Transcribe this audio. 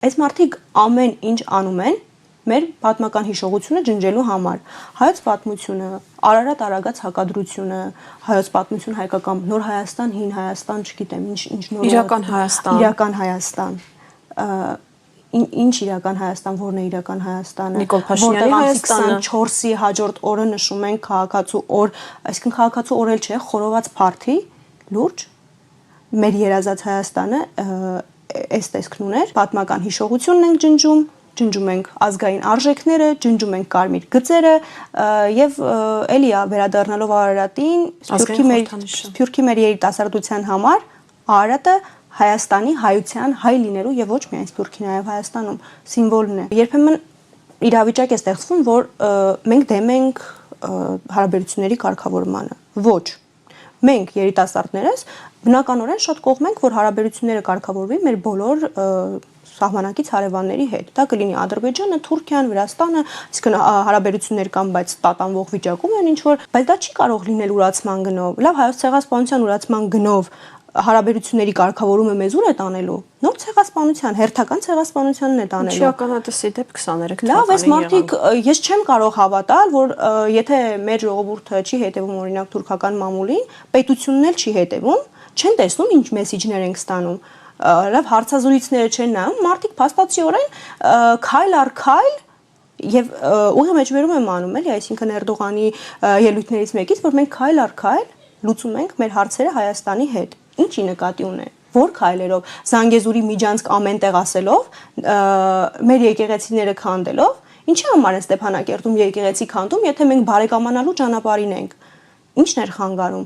Այս մարդիկ ամեն ինչ անում են մեր պատմական հիշողությունը ջնջելու համար։ Հայոց պատմությունը, Արարատ Արագած հակադրությունը, հայոց պատմություն, հայկական Նոր Հայաստան, Հին Հայաստան, չգիտեմ, ինչ նոր Իրական Հայաստան։ Իրական Հայաստան։ Ինչ իրական Հայաստան, որն է իրական Հայաստանը։ Նիկոլ Փաշինյանի Հայաստանը 24-ի հաջորդ օրը նշում են քաղաքացու օր, այսինքն քաղաքացու օր էլ չէ, խորոված փարթի, լուրջ, մեր երազած Հայաստանը այս տեսքն ուներ, պատմական հիշողությունն ենք ջնջում ենք ազգային արժեքները, ջնջում ենք կարմիր գծերը եւ էլի վերադառնալով Արարատին, Սփյուռքի մեր երիտասարդության համար Արարատը Հայաստանի հայության հայ լինելու եւ ոչ միայն Սփյուռքի նաեւ Հայաստանում սիմվոլն է։ Երբեմն իրավիճակ է ստեղծվում, որ մենք դեմ ենք հարաբերությունների կարգավորմանը։ Ոչ։ Մենք երիտասարդներս բնականորեն շատ կողմ ենք, որ հարաբերությունները կարգավորվի մեր բոլոր սահմանակից հարևանների հետ։ Դա կլինի Ադրբեջանը, Թուրքիան, Վրաստանը, այսինքն հարաբերություններ կան, բայց տատանվող վիճակում են ինչ որ, բայց դա չի կարող լինել ուրացման գնով։ Լավ, հայոց ցեղասպանության ուրացման գնով հարաբերությունների կարգավորումը մեզ ուր է տանելու։ Նոր ցեղասպանության, հերթական ցեղասպանությանն է տանելու։ Չիականատեսի դեպք 23 Լավ, այս մարդիկ, ես չեմ կարող հավատալ, որ եթե մեր ժողովուրդը չի հետևում օրինակ թուրքական մամուլին, պետությունն էլ չի հետևում, չեն տեսնում ինչ մեսիջներ ենք ստանում։ Լավ, հարցազրույցները չեն նայում, մարդիկ փաստացիորեն քայլ առ քայլ եւ ուղի մեջբերում եմ անում էլի, այսինքն Էրդողանի ելույթներից մեկից, որ մենք քայլ առ քայլ լուծում ենք մեր հարցերը Հայաստանի հետ։ Ինչի նկատի ունեն։ Որ քայլերով, Զանգեզուրի միջանցք ամեն տեղ ասելով, մեր եկեղեցիները քանդելով, ինչի համար են Ստեփանակերտում եկեղեցի քանդում, եթե մենք բարեկամանալու ճանապարհին ենք։ Ինչն էր խանգարում։